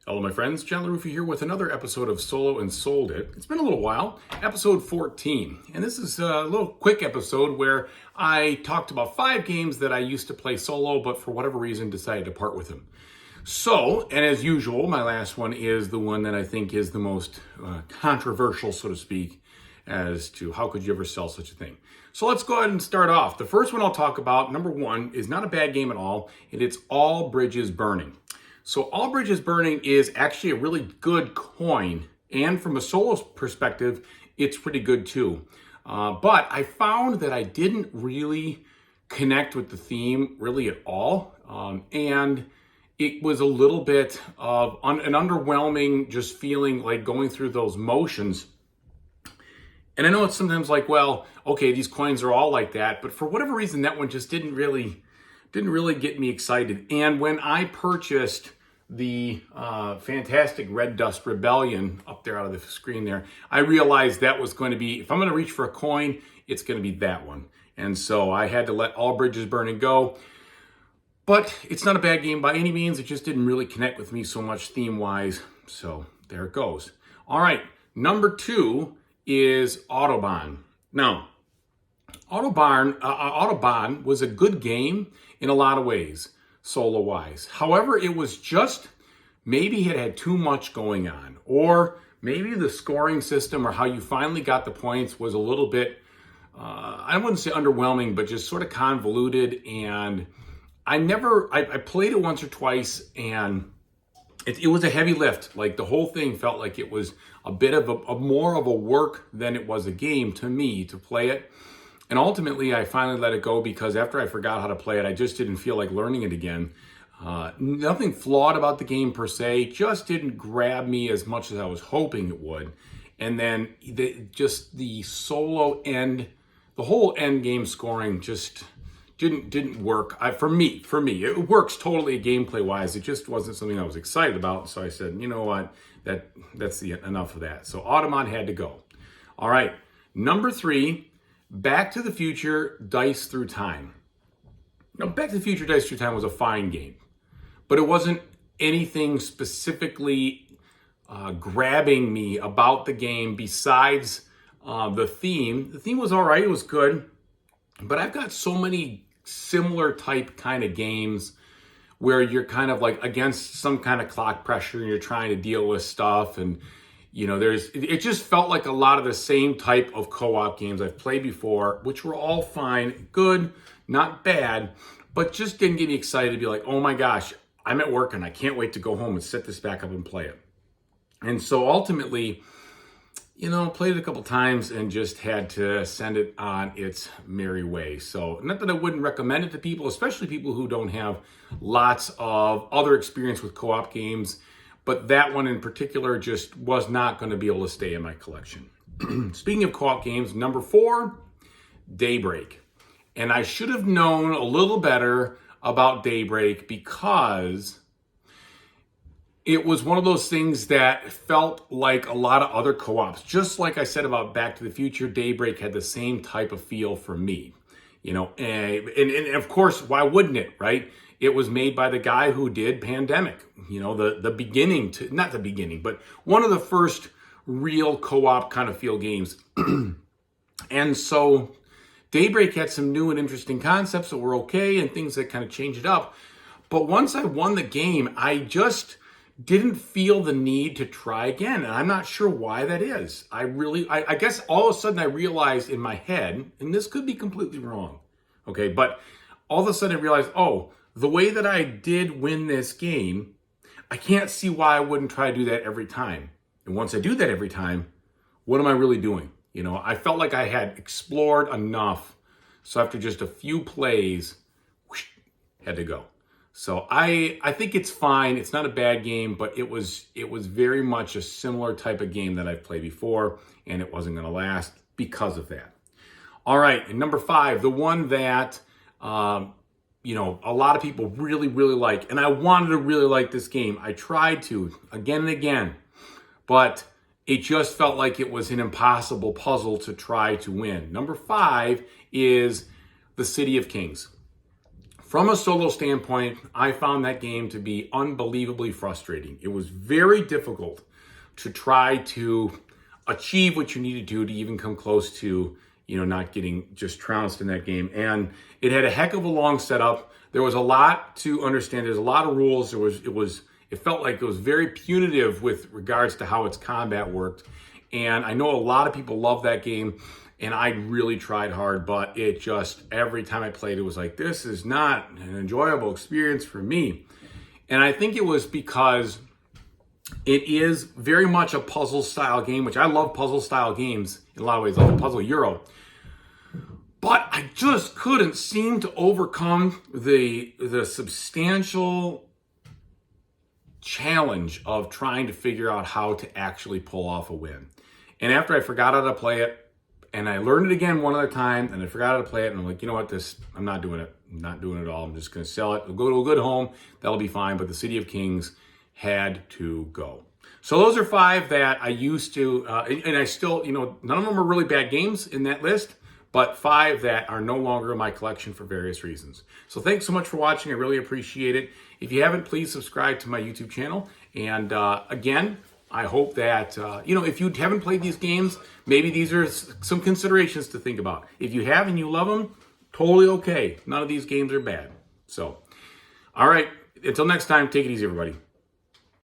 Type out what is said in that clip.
Hello, my friends. John LaRuffa here with another episode of Solo and Sold It. It's been a little while, episode 14. And this is a little quick episode where I talked about 5 games that I used to play solo, but for whatever reason decided to part with them. So, and as usual, my last one is the one that I think is the most controversial, so to speak, as to how could you ever sell such a thing. So let's go ahead and start off. The first one I'll talk about, number 1, is not a bad game at all, and it's All Bridges Burning. So All Bridges Burning is actually a really good coin, and from a solo perspective, it's pretty good too. But I found that I didn't really connect with the theme really at all, and it was a little bit of an underwhelming just feeling like going through those motions. And I know it's sometimes like, well, okay, these coins are all like that, but for whatever reason, that one just didn't really get me excited. And when I purchased the fantastic Red Dust Rebellion up there out of the screen there, I realized that was going to be, if I'm going to reach for a coin, it's going to be that one. And so I had to let All Bridges Burning go. But it's not a bad game by any means. It just didn't really connect with me so much theme-wise. So there it goes. All right, number 2 is Autobahn. Now, Autobahn was a good game in a lot of ways, solo-wise. However, it was just, maybe it had too much going on. Or maybe the scoring system or how you finally got the points was a little bit, I wouldn't say underwhelming, but just sort of convoluted. And I played it once or twice, and it was a heavy lift. Like, the whole thing felt like it was a bit of a more of a work than it was a game to me to play it. And ultimately, I finally let it go because after I forgot how to play it, I just didn't feel like learning it again. Nothing flawed about the game per se, just didn't grab me as much as I was hoping it would. And then the solo end, the whole end game scoring just didn't work. For me, it works totally gameplay wise. It just wasn't something I was excited about. So I said, you know what, that's enough of that. So Autobahn had to go. All right, number 3. Back to the Future Dice Through Time. Now, Back to the Future Dice Through Time was a fine game, but it wasn't anything specifically grabbing me about the game besides the theme. The theme was all right, it was good, but I've got so many similar type kind of games where you're kind of like against some kind of clock pressure and you're trying to deal with stuff, and you know, it just felt like a lot of the same type of co-op games I've played before, which were all fine, good, not bad, but just didn't get me excited to be like, oh my gosh, I'm at work and I can't wait to go home and set this back up and play it. And so ultimately, you know, played it a couple times and just had to send it on its merry way. So not that I wouldn't recommend it to people, especially people who don't have lots of other experience with co-op games. But that one in particular just was not going to be able to stay in my collection. Speaking of co-op games, number 4, Daybreak. And I should have known a little better about Daybreak because it was one of those things that felt like a lot of other co-ops. Just like I said about Back to the Future, Daybreak had the same type of feel for me. You know, and of course, why wouldn't it, right? It was made by the guy who did Pandemic, you know, the beginning to, not the beginning, but one of the first real co-op kind of feel games. And so Daybreak had some new and interesting concepts that were okay and things that kind of changed it up. But once I won the game, I just didn't feel the need to try again. And I'm not sure why that is. I guess all of a sudden I realized in my head, and this could be completely wrong, okay, but all of a sudden I realized, oh, the way that I did win this game, I can't see why I wouldn't try to do that every time. And once I do that every time, what am I really doing? You know, I felt like I had explored enough. So after just a few plays, whoosh, had to go. So I think it's fine. It's not a bad game, but it was very much a similar type of game that I've played before, and it wasn't going to last because of that. All right, and number 5, the one that you know, a lot of people really, really like. And I wanted to really like this game. I tried to again and again, but it just felt like it was an impossible puzzle to try to win. Number 5 is The City of Kings. From a solo standpoint, I found that game to be unbelievably frustrating. It was very difficult to try to achieve what you needed to even come close to, not getting just trounced in that game. And it had a heck of a long setup. There was a lot to understand. There's a lot of rules. It felt like it was very punitive with regards to how its combat worked. And I know a lot of people love that game, and I really tried hard, but it just, every time I played, it was like, this is not an enjoyable experience for me. And I think it was because it is very much a puzzle style game, which I love puzzle style games in a lot of ways, like a Puzzle Euro. But I just couldn't seem to overcome the substantial challenge of trying to figure out how to actually pull off a win. And after I forgot how to play it, and I learned it again one other time, and I forgot how to play it, and I'm like, you know what, I'm not doing it. I'm not doing it at all. I'm just going to sell it. I'll go to a good home. That'll be fine. But the City of Kings had to go. So those are 5 that I used to, and I still, none of them are really bad games in that list, but 5 that are no longer in my collection for various reasons. So thanks so much for watching. I really appreciate it. If you haven't, please subscribe to my YouTube channel. And again, I hope that, if you haven't played these games, maybe these are some considerations to think about. If you have and you love them, totally okay. None of these games are bad. So, all right. Until next time, take it easy, everybody.